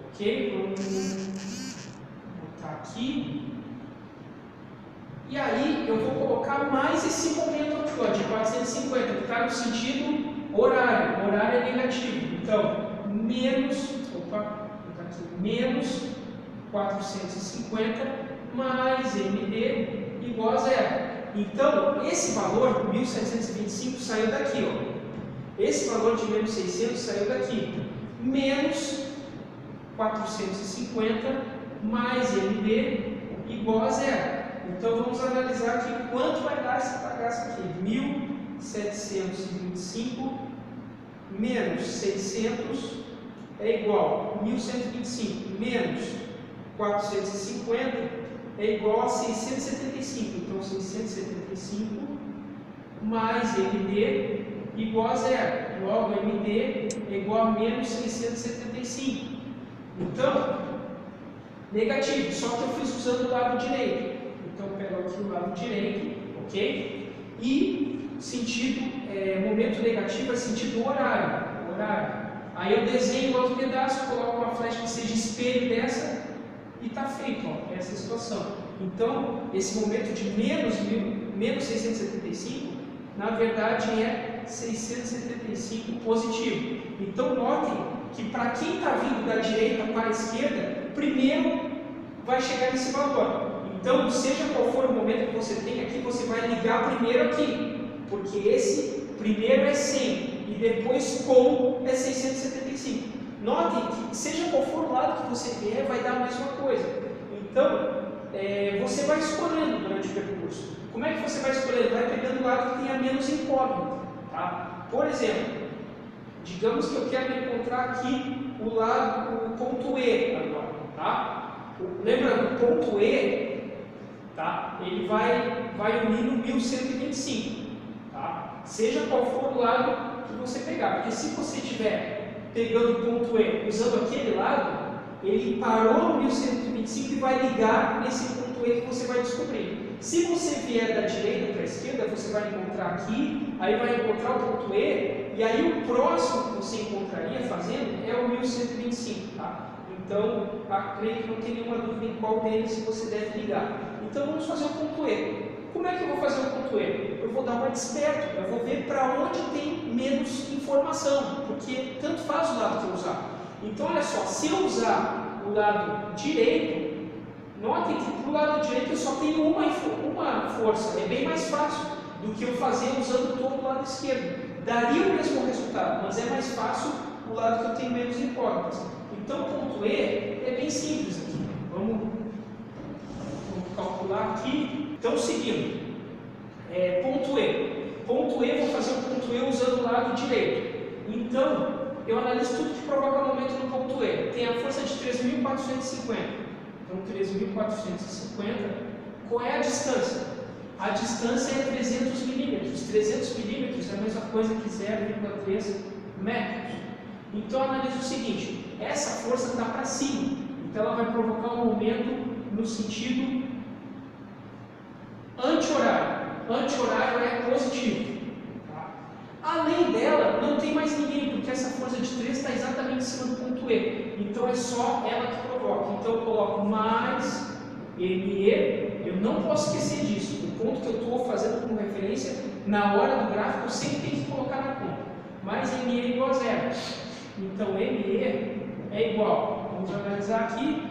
Ok, vamos botar aqui. E aí eu vou colocar mais esse momento aqui, ó, de 450, que está no sentido horário. Horário é negativo. Então, menos 450 mais MD igual a 0. Então, esse valor, 1.725, saiu daqui, ó. Esse valor de menos 600 saiu daqui. Menos 450 mais MD igual a 0. Então, vamos analisar aqui quanto vai dar essa bagaça aqui. 1.725 menos 600 é igual a 1.125 menos 450 é igual a 675. Então, 675 mais MD igual a 0. Logo, MD é igual a menos 675. Então, negativo, só que eu fiz usando o lado direito. Então, eu pego aqui o lado direito, ok? E sentido, momento negativo é sentido horário. Aí eu desenho outro pedaço, coloco uma flecha que seja espelho dessa e está feito, ó, essa situação. Então, esse momento de menos 675, na verdade é 675 positivo. Então, notem que para quem está vindo da direita para a esquerda, primeiro vai chegar nesse valor. Então, seja qual for o momento que você tem aqui, você vai ligar primeiro aqui, porque esse primeiro é 100 e depois com é 675. Notem que seja qual for o lado que você vier, vai dar a mesma coisa. Então, você vai escolhendo durante o percurso. Como é que você vai escolher? Vai pegando o lado que tenha menos incógnita. Tá? Por exemplo, digamos que eu quero encontrar aqui o ponto E agora. Tá? Lembra do ponto E? Tá? Ele vai unir no 1125. Tá? Seja qual for o lado que você pegar. Porque se você estiver pegando o ponto E, usando aquele lado, ele parou no 1125 e vai ligar nesse ponto E que você vai descobrir. Se você vier da direita para a esquerda, você vai encontrar aqui, aí vai encontrar o ponto E, e aí o próximo que você encontraria fazendo é o 1125, tá? Então, creio que não tem nenhuma dúvida em qual deles você deve ligar. Então, vamos fazer o ponto E. Como é que eu vou fazer o ponto E? Eu vou dar uma de esperto, eu vou ver para onde tem menos informação, porque tanto faz o lado que eu usar. Então, olha só, se eu usar o lado direito, notem que para o lado direito eu só tenho uma força, é bem mais fácil do que eu fazer usando todo o lado esquerdo. Daria o mesmo resultado, mas é mais fácil o lado que eu tenho menos incógnitas. Então, o ponto E é bem simples aqui. Vamos calcular aqui. Então, seguindo. Ponto E. Ponto E, vou fazer o ponto E usando o lado direito. Então, eu analiso tudo que provoca momento no ponto E. Tem a força de 3.450. Então, 3.450. Qual é a distância? A distância é 300 milímetros. 300 milímetros é a mesma coisa que 0,3 metros. Então, analiso o seguinte. Essa força está para cima. Então, ela vai provocar um momento no sentido anti-horário. Anti-horário é positivo. Tá? Além dela, não tem mais ninguém, porque essa força de 3 está exatamente em cima do ponto E. Então, é só ela que provoca. Então, eu coloco mais ME. Eu não posso esquecer disso. O ponto que eu estou fazendo como referência, na hora do gráfico, eu sempre tenho que colocar na conta. Mais ME é igual a 0. Então, ME é igual. Vamos analisar aqui.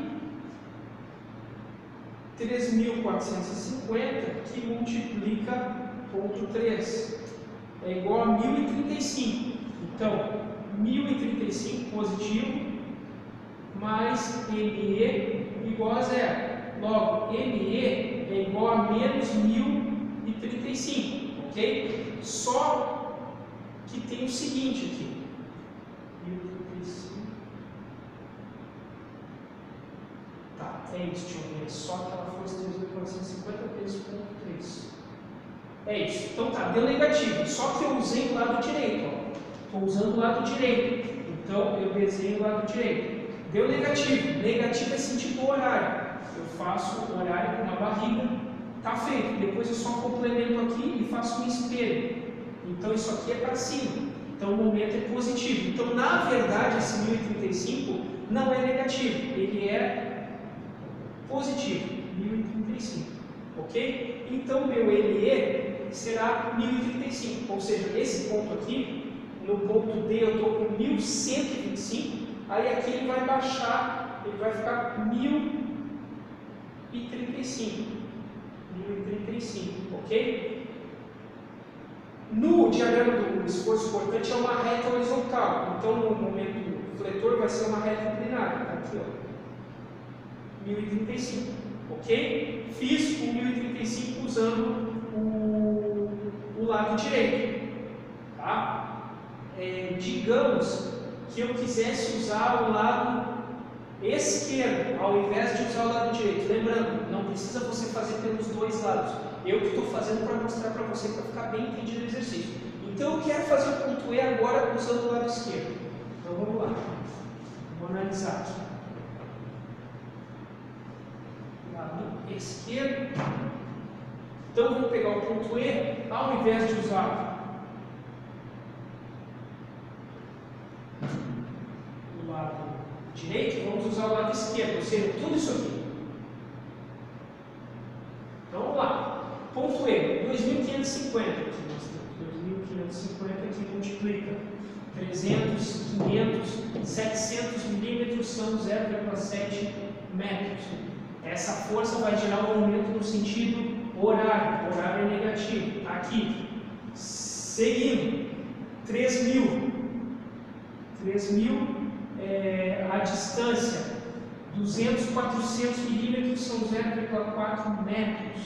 3.450 que multiplica ponto 3 é igual a 1.035. Então, 1.035 positivo mais ME igual a 0. Logo, ME é igual a menos 1.035, ok? Só que tem o seguinte aqui. 1.035. Tá, é isso, deixa eu ver. Só aquela força 3.450 vezes 0,3. É isso. Então tá, deu negativo. Só que eu usei o lado direito, ó. Estou usando o lado direito. Então eu desenho o lado direito. Deu negativo. Negativo é sentido horário. Eu faço o horário com uma barriga. Tá feito. Depois eu só complemento aqui e faço um espelho. Então isso aqui é para cima. Então o momento é positivo. Então na verdade esse 1035 não é negativo. Ele é positivo, 1035, ok? Então, meu ME será 1035, ou seja, esse ponto aqui, no ponto D eu estou com 1125, aí aqui ele vai baixar, ele vai ficar 1035, ok? No diagrama do esforço cortante é uma reta horizontal, então no momento do fletor vai ser uma reta inclinada, tá aqui, ó. 1035, ok? Fiz o 1035 usando o lado direito, tá? Digamos que eu quisesse usar o lado esquerdo, ao invés de usar o lado direito. Lembrando, não precisa você fazer pelos dois lados. Eu que estou fazendo para mostrar para você, para ficar bem entendido o exercício. Então eu quero fazer o ponto E agora usando o lado esquerdo. Então vamos lá. Vou analisar aqui. Lado esquerdo. Então vamos pegar o ponto E, ao invés de usar o lado direito, vamos usar o lado esquerdo, ou seja, tudo isso aqui. Então vamos lá. Ponto E, 2550. Aqui nós temos 2550 que multiplica 300, 500, 700 milímetros são 0,7 metros. Essa força vai gerar um momento no sentido horário. O horário é negativo. Aqui. Seguindo. 3.000. 3.000 a distância. 200, 400 milímetros são 0,4 metros.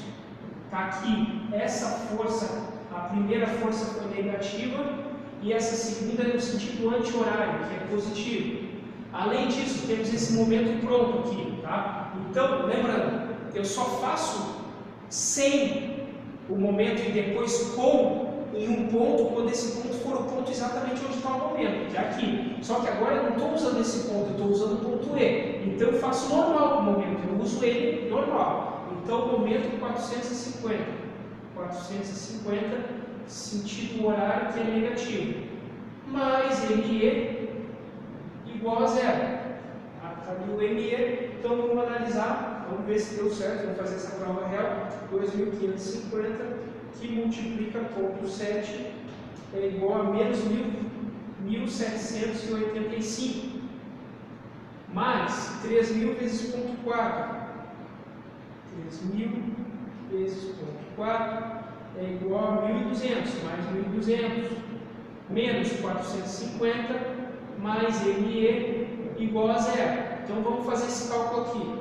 Está aqui. Essa força, a primeira força foi negativa e essa segunda é no sentido anti-horário, que é positivo. Além disso, temos esse momento pronto aqui, tá? Então, lembrando, eu só faço sem o momento e depois com em um ponto quando esse ponto for o ponto exatamente onde está o momento, que é aqui. Só que agora eu não estou usando esse ponto, eu estou usando o ponto E. Então eu faço normal com o momento, eu uso ele normal. Então momento 450. 450, sentido horário que é negativo. Mais ME igual a zero. Está ali o ME, então vamos analisar, vamos ver se deu certo, vamos fazer essa prova real. 2.550 que multiplica ponto 7 é igual a menos 1.785 mais 3.000 vezes ponto 4. 3.000 vezes ponto 4 é igual a 1.200 mais 1.200 menos 450 mais ME igual a zero. Então vamos fazer esse cálculo aqui.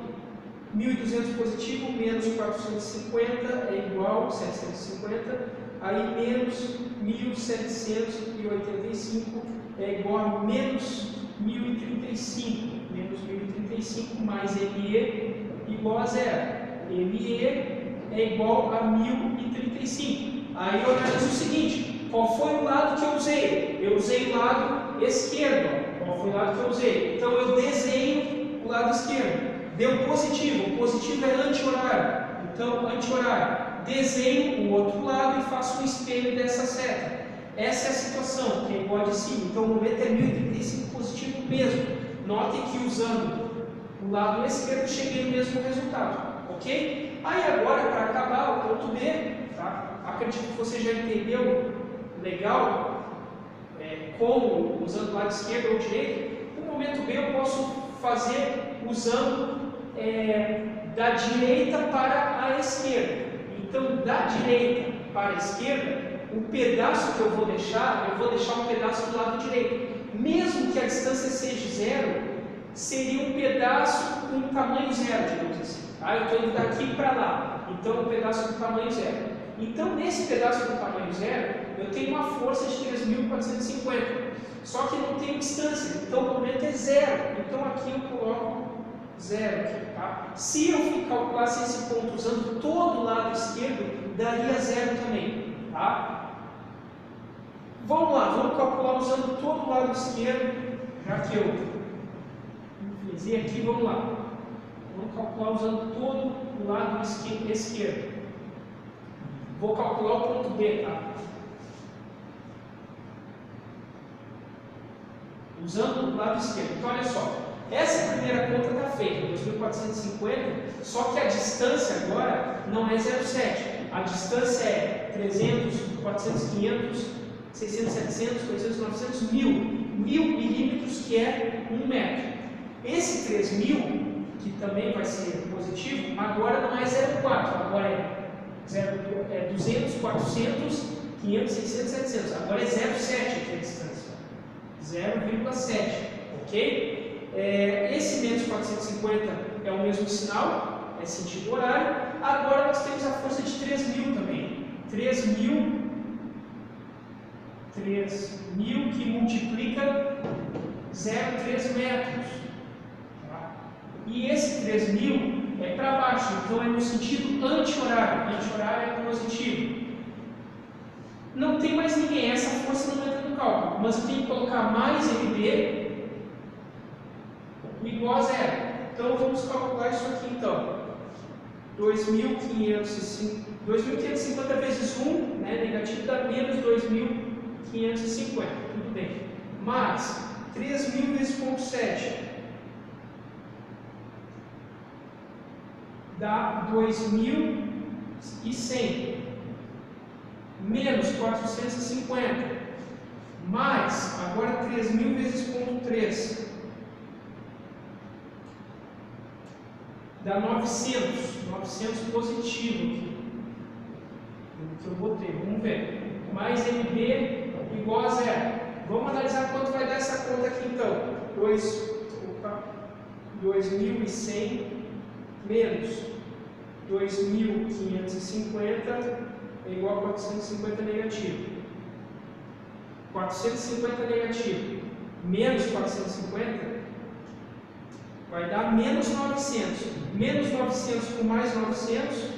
1.200 positivo menos 450 é igual a 750, aí menos 1.785 é igual a menos 1.035, menos 1.035 mais ME igual a zero. ME é igual a 1.035. Aí eu analiso o seguinte, qual foi o lado que eu usei? Eu usei o lado esquerdo. Qual foi o lado que eu usei? Então eu desenho o lado esquerdo. Deu positivo, o positivo é anti-horário. Então, anti-horário. Desenho o outro lado e faço um espelho dessa seta. Essa é a situação, que é igual a de cima. Então, o momento é 1035 positivo mesmo. Notem que usando o lado esquerdo, cheguei no mesmo resultado. Ok? Aí agora, para acabar, o ponto B, tá? Acredito que você já entendeu legal como, usando o lado esquerdo ou direito. O momento B eu posso fazer usando da direita para a esquerda. Então, da direita para a esquerda, o pedaço que eu vou deixar um pedaço do lado direito. Mesmo que a distância seja zero, seria um pedaço com tamanho zero, digamos assim. Tá? Eu estou indo daqui para lá, então um pedaço com tamanho zero. Então, nesse pedaço com tamanho zero, eu tenho uma força de 3.450. Só que não tem distância, então o momento é zero. Então aqui eu coloco zero aqui, tá? Se eu calculasse esse ponto usando todo o lado esquerdo, daria zero também, tá? Vamos lá, vamos calcular usando todo o lado esquerdo, já que eu fiz aqui, vamos lá. Vamos calcular usando todo o lado esquerdo. Vou calcular o ponto B, tá? Usando o lado esquerdo. Então, olha só. Essa primeira conta está feita, 2.450, só que a distância agora não é 0,7. A distância é 300, 400, 500, 600, 700, 800, 900, 1.000 milímetros, que é 1 metro. Esse 3.000, que também vai ser positivo, agora não é 0,4, agora é 200, 400, 500, 600, 700. Agora é 0,7 aqui a distância. 0,7, ok? Esse menos 450 é o mesmo sinal, é sentido horário. Agora nós temos a força de 3.000 também. 3.000 que multiplica 0,3 metros. Tá? E esse 3.000 é para baixo, então é no sentido anti-horário. Anti-horário é positivo. Não tem mais ninguém, essa força não entra no cálculo, mas eu tenho que colocar mais MB igual a zero. Então vamos calcular isso aqui então. 2.550 vezes 1, né, negativo, dá menos 2.550, tudo bem. Mais 3.000 vezes 0,7 dá 2.100. Menos 450, mais, agora 3.000 vezes 0,3, dá 900 positivo aqui, que eu botei, vamos ver, mais MB igual a zero. Vamos analisar quanto vai dar essa conta aqui então, 2.100 menos 2.550 é igual a 450 negativo. 450 negativo menos 450 vai dar menos 900. Menos 900 com mais 900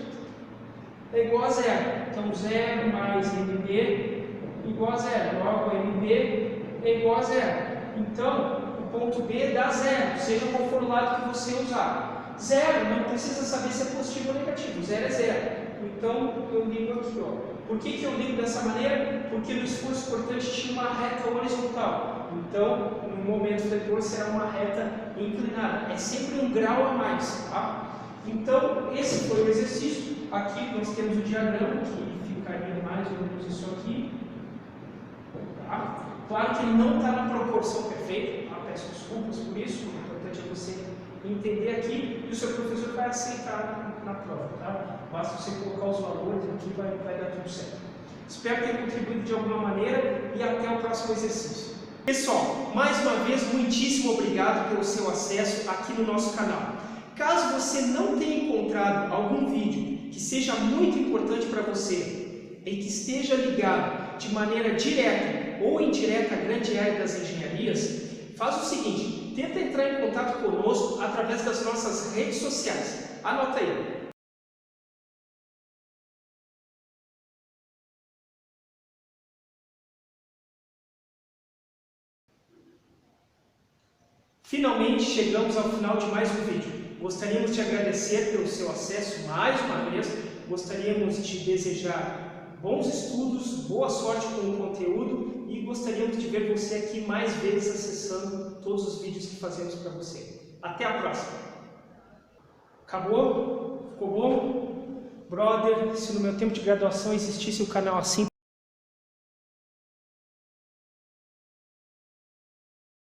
é igual a zero. Então, 0 mais MB igual a zero. Logo, MB é igual a zero. Então, o ponto B dá zero, seja qual for o lado que você usar. Zero, não precisa saber se é positivo ou negativo. Zero é zero. Então, eu ligo aqui, ó. Por que eu ligo dessa maneira? Porque no esforço cortante tinha uma reta horizontal. Então, no momento fletor será uma reta inclinada. É sempre um grau a mais, tá? Então, esse foi o exercício. Aqui nós temos o diagrama, que ficaria mais ou menos isso aqui. Tá? Claro que ele não está na proporção perfeita, tá? Peço desculpas por isso. O importante é você entender aqui e o seu professor vai aceitar na prova, tá? Basta você colocar os valores aqui, vai dar tudo certo. Espero ter contribuído de alguma maneira e até o próximo exercício. Pessoal, mais uma vez, muitíssimo obrigado pelo seu acesso aqui no nosso canal. Caso você não tenha encontrado algum vídeo que seja muito importante para você e que esteja ligado de maneira direta ou indireta à grande área das engenharias, faz o seguinte, tenta entrar em contato conosco através das nossas redes sociais. Anota aí. Finalmente chegamos ao final de mais um vídeo. Gostaríamos de agradecer pelo seu acesso mais uma vez. Gostaríamos de desejar bons estudos, boa sorte com o conteúdo e gostaríamos de ver você aqui mais vezes acessando todos os vídeos que fazemos para você. Até a próxima! Acabou? Ficou bom? Brother, se no meu tempo de graduação existisse um canal assim,